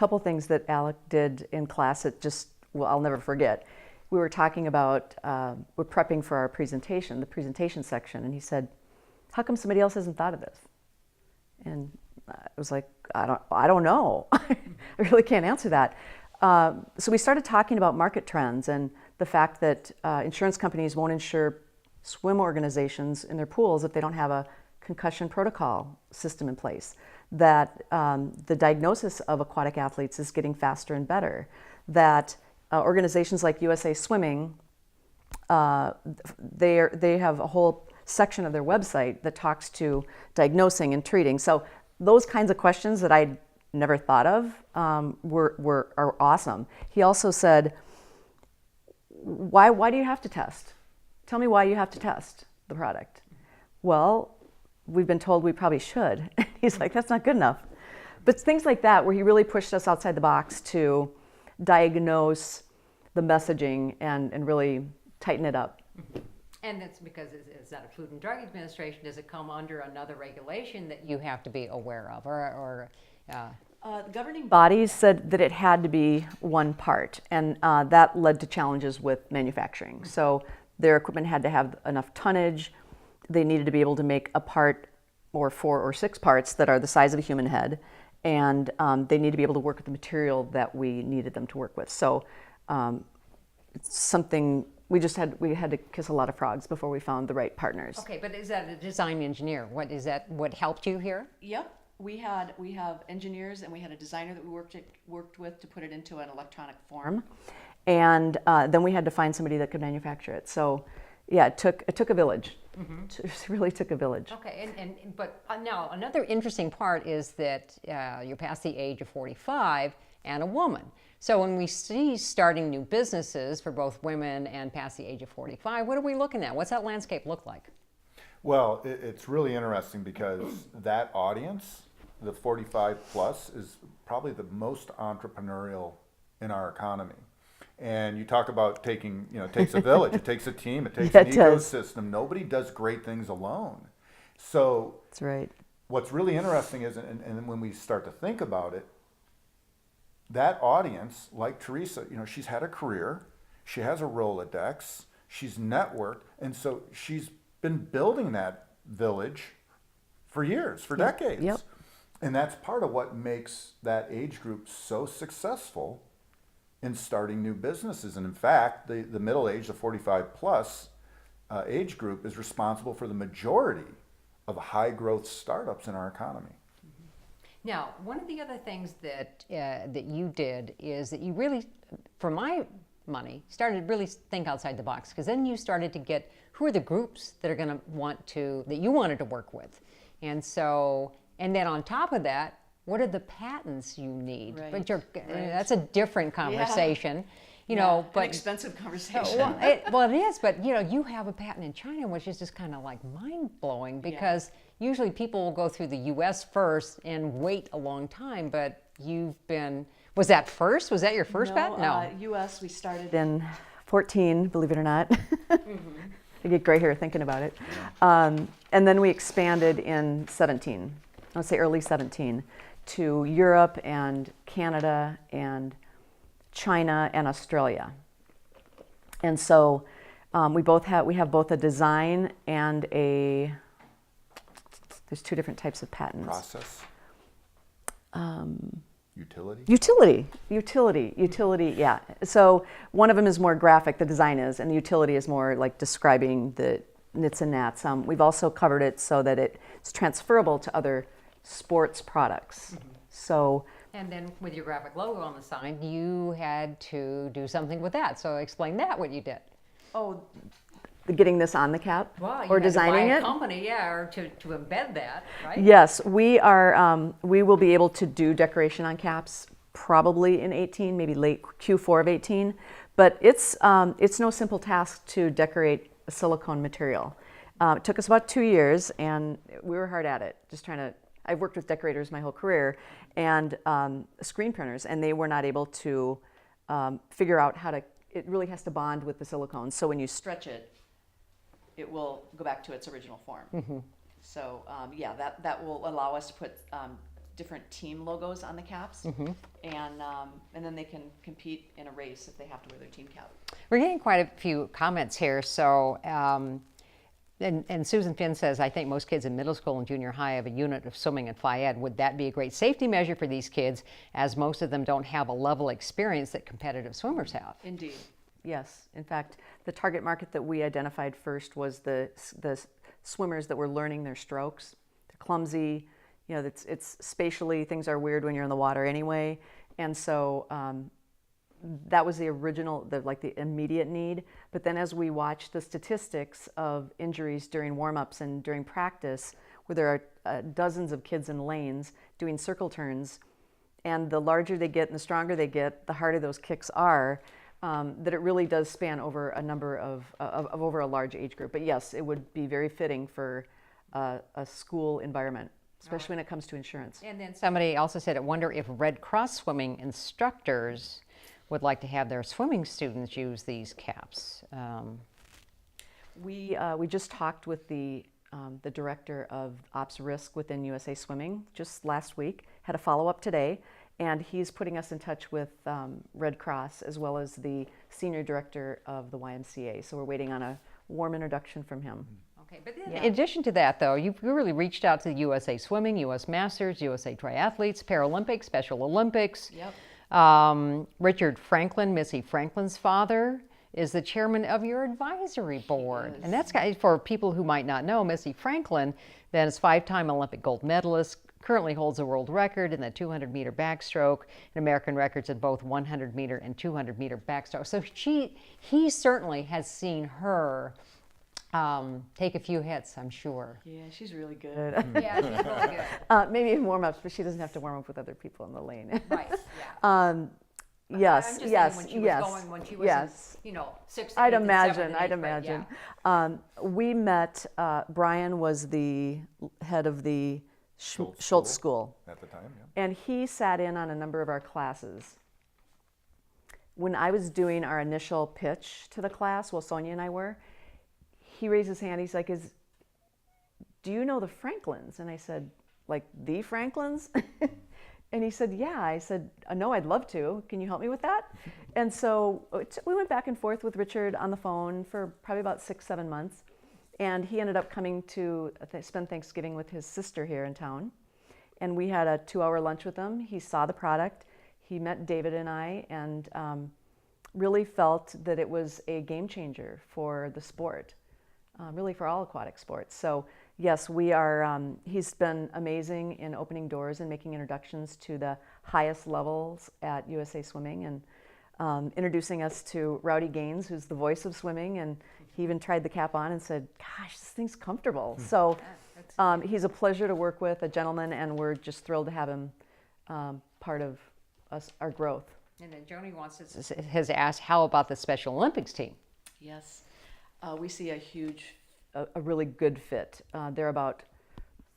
couple things that Alec did in class that just, well, I'll never forget. We were talking about, we're prepping for our presentation, the presentation section, and he said, how come somebody else hasn't thought of this? And I was like, I don't know. I really can't answer that. So we started talking about market trends and the fact that insurance companies won't insure swim organizations in their pools if they don't have a concussion protocol system in place. That the diagnosis of aquatic athletes is getting faster and better. That organizations like USA Swimming, they have a whole section of their website that talks to diagnosing and treating. So those kinds of questions that I never thought of are awesome. He also said, why do you have to test? Tell me why you have to test the product. Well, we've been told we probably should. He's like, that's not good enough. But things like that, where he really pushed us outside the box to diagnose the messaging and really tighten it up. And that's because is that a Food and Drug Administration? Does it come under another regulation that you have to be aware of? The governing bodies said that it had to be one part, and that led to challenges with manufacturing. So their equipment had to have enough tonnage. They needed to be able to make a part or 4 or 6 parts that are the size of a human head, and they need to be able to work with the material that we needed them to work with. So it's something we had to kiss a lot of frogs before we found the right partners. Okay, but is that a design engineer? What helped you here? Yep. We have engineers, and we had a designer that we worked with to put it into an electronic form, and then we had to find somebody that could manufacture it. So, yeah, it took a village. Mm-hmm. It really took a village. Okay, but now another interesting part is that you're past the age of 45 and a woman. So when we see starting new businesses for both women and past the age of 45, what are we looking at? What's that landscape look like? Well, it's really interesting because that audience, the 45 plus, is probably the most entrepreneurial in our economy. And you talk about it takes a village, it takes a team, it takes an ecosystem. Nobody does great things alone. So that's right. What's really interesting is, and when we start to think about it, that audience, like Theresa, she's had a career, she has a Rolodex, she's networked, and so she's been building that village for years, for decades. Yep. And that's part of what makes that age group so successful in starting new businesses. And in fact, the middle age, the 45 plus age group, is responsible for the majority of high growth startups in our economy. Now, one of the other things that you did is that you really, for my money, started to really think outside the box, because then you started to get who are the groups that are going to that you wanted to work with. And then on top of that, what are the patents you need? Right. But that's a different conversation. An but expensive conversation. Well, it is, but you have a patent in China, which is just kind of like mind-blowing, because usually people will go through the U.S. first and wait a long time, but was that first? Was that your first patent? No. U.S. we started in 14, believe it or not. Mm-hmm. I get gray hair thinking about it. And then we expanded in 17, I'd say early 17, to Europe and Canada and China and Australia. And so we have both a design and there's 2 different types of patents. Process. Utility, yeah. So one of them is more graphic, the design is, and the utility is more like describing the nits and gnats. We've also covered it so that it's transferable to other sports products. Mm-hmm. So. And then with your graphic logo on the side, you had to do something with that. So explain what you did. Oh, getting this on the cap, well, or designing it? Well, company, or to embed that, right? Yes, we are. We will be able to do decoration on caps probably in 18, maybe late Q4 of 18. But it's no simple task to decorate a silicone material. It took us about 2 years, and we were hard at it, just trying to. I've worked with decorators my whole career, and screen printers, and they were not able to figure out how to. It really has to bond with the silicone, so when you stretch it, it will go back to its original form. Mm-hmm. So that will allow us to put different team logos on the caps, and then they can compete in a race if they have to wear their team cap. We're getting quite a few comments here. So, and Susan Finn says, I think most kids in middle school and junior high have a unit of swimming and Phi Ed. Would that be a great safety measure for these kids, as most of them don't have a level of experience that competitive swimmers have? Indeed. Yes. In fact, the target market that we identified first was the swimmers that were learning their strokes. They're clumsy. You know, it's spatially, things are weird when you're in the water anyway. And so that was the original, the immediate need. But then as we watched the statistics of injuries during warm-ups and during practice, where there are dozens of kids in lanes doing circle turns, and the larger they get and the stronger they get, the harder those kicks are, that it really does span over a number of over a large age group. But yes, it would be very fitting for a school environment, especially when it comes to insurance. And then somebody also said, I wonder if Red Cross swimming instructors would like to have their swimming students use these caps. We just talked with the director of Ops Risk within USA Swimming just last week, had a follow-up today, and he's putting us in touch with Red Cross as well as the senior director of the YMCA. So we're waiting on a warm introduction from him. Okay, but in addition to that, though, you've really reached out to USA Swimming, US Masters, USA Triathletes, Paralympics, Special Olympics. Yep. Richard Franklin, Missy Franklin's father, is the chairman of your advisory board. And that's, for people who might not know, Missy Franklin, then is 5-time Olympic gold medalist, currently holds a world record in the 200-meter backstroke and American records in both 100-meter and 200-meter backstroke. So he certainly has seen her take a few hits, I'm sure. Yeah, she's really good. Yeah, she's really good. Maybe in warm-ups, but she doesn't have to warm up with other people in the lane. Right, yeah. Yes, I'm just yes, saying when she was yes, going, when she was yes. in, 6th, I'd 8th, and imagine. 7th, I'd 8th, imagine. yeah. We met. Brian was the head of the Schultz School at the time, yeah. and he sat in on a number of our classes. When I was doing our initial pitch to the class, well, Sonia and I were, he raised his hand. He's like, do you know the Franklins? And I said, like the Franklins? And he said, yeah. I said, no, I'd love to. Can you help me with that? And so we went back and forth with Richard on the phone for probably about 6-7 months. And he ended up coming to spend Thanksgiving with his sister here in town. And we had a 2-hour lunch with him. He saw the product. He met David and I, and really felt that it was a game changer for the sport, really for all aquatic sports. So yes, we are, he's been amazing in opening doors and making introductions to the highest levels at USA Swimming, and introducing us to Rowdy Gaines, who's the voice of swimming, and he even tried the cap on and said, gosh, this thing's comfortable. So he's a pleasure to work with, a gentleman, and we're just thrilled to have him part of our growth. And then Joni has asked, how about the Special Olympics team? Yes, we see a really good fit. There are about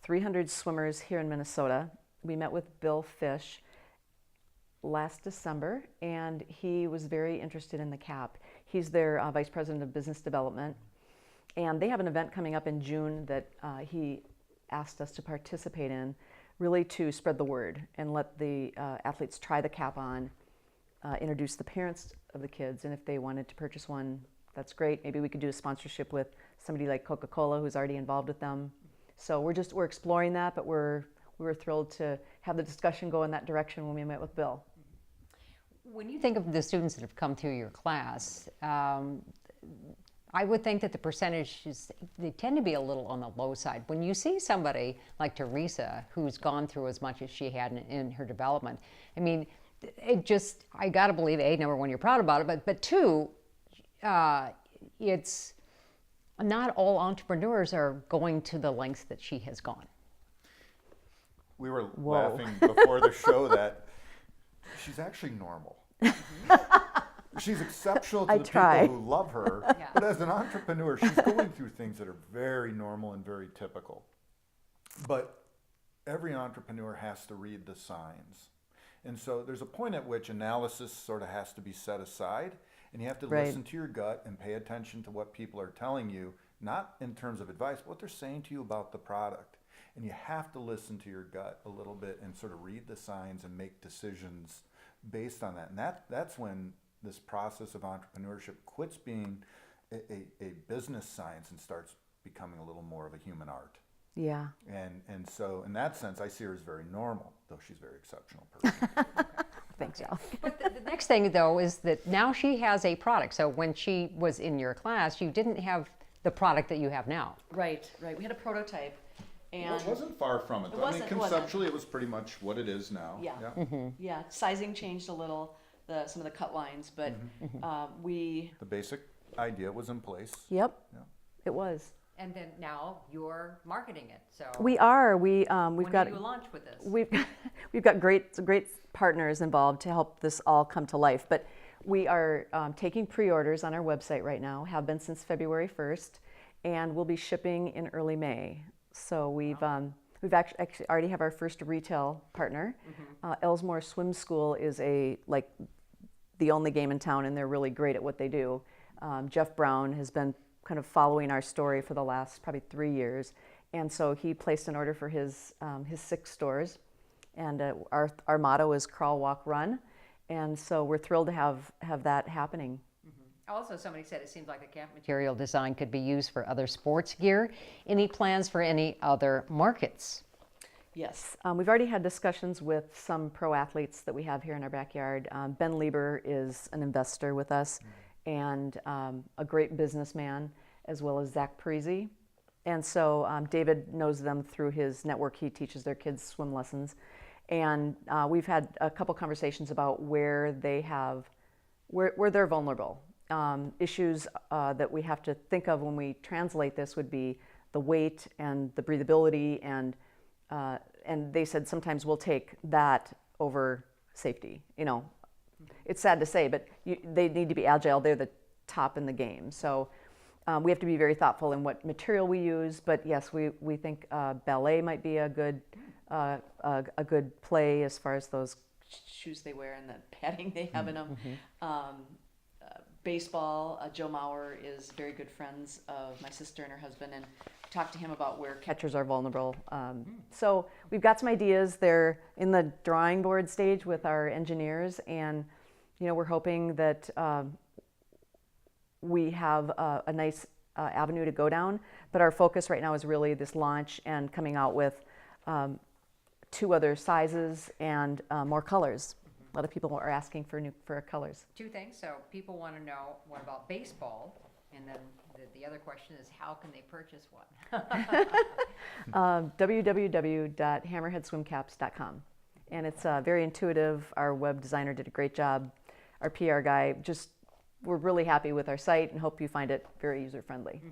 300 swimmers here in Minnesota. We met with Bill Fish last December, and he was very interested in the cap. He's their Vice President of Business Development, and they have an event coming up in June that he asked us to participate in, really to spread the word and let the athletes try the cap on, introduce the parents of the kids, and if they wanted to purchase one, that's great. Maybe we could do a sponsorship with somebody like Coca-Cola, who's already involved with them. So we're exploring that, but we were thrilled to have the discussion go in that direction when we met with Bill. When you think of the students that have come through your class, I would think that the percentages, they tend to be a little on the low side. When you see somebody like Theresa, who's gone through as much as she had in her development, I mean, I gotta believe, A, number one, you're proud about it, but two, it's not all entrepreneurs are going to the lengths that she has gone. We were laughing before the show that she's actually normal. She's exceptional to the people who love her, but as an entrepreneur, she's going through things that are very normal and very typical. But every entrepreneur has to read the signs. And so there's a point at which analysis sort of has to be set aside, and you have to listen to your gut and pay attention to what people are telling you, not in terms of advice, but what they're saying to you about the product. And you have to listen to your gut a little bit and sort of read the signs and make decisions based on that. And that's when this process of entrepreneurship quits being a business science and starts becoming a little more of a human art. Yeah. And so in that sense, I see her as very normal, though she's a very exceptional person. Thanks, Al. But the next thing, though, is that now she has a product. So when she was in your class, you didn't have the product that you have now. Right. We had a prototype, and Well, it wasn't far from it. It I mean, wasn't. conceptually, it was pretty much what it is now. Yeah. Mm-hmm. yeah, sizing changed a little, some of the cut lines, but we. The basic idea was in place. Yep. Yeah. It was. And then now you're marketing it. So We are. We've when got. do you launch with this? We've got great partners involved to help this all come to life. But we are taking pre-orders on our website right now. Have been since February 1st, and we'll be shipping in early May. So we've actually already have our first retail partner. Elsmore Swim School is the only game in town, and they're really great at what they do. Jeff Brown has been kind of following our story for the last probably 3 years, and so he placed an order for his 6 stores, and our motto is crawl, walk, run, and so we're thrilled to have that happening. Also, somebody said it seems like the camp material design could be used for other sports gear. Any plans for any other markets? Yes, we've already had discussions with some pro athletes that we have here in our backyard. Ben Lieber is an investor with us, and a great businessman, as well as Zach Parisi. And so David knows them through his network. He teaches their kids swim lessons. And we've had a couple conversations about where they're vulnerable. Issues that we have to think of when we translate this would be the weight and the breathability, and they said sometimes we'll take that over safety. It's sad to say, but they need to be agile. They're the top in the game. So we have to be very thoughtful in what material we use. But yes, we think ballet might be a good play as far as those shoes they wear and the padding they have in them. Baseball, Joe Mauer is very good friends of my sister and her husband, and talked to him about where catchers are vulnerable. So we've got some ideas. They're in the drawing board stage with our engineers, and we're hoping that we have a nice avenue to go down. But our focus right now is really this launch and coming out with 2 other sizes and more colors. A lot of people are asking for colors. 2 things. So people want to know, what about baseball? And then the other question is, how can they purchase one? www.hammerheadswimcaps.com. And it's very intuitive. Our web designer did a great job. Our PR guy, we're really happy with our site and hope you find it very user-friendly.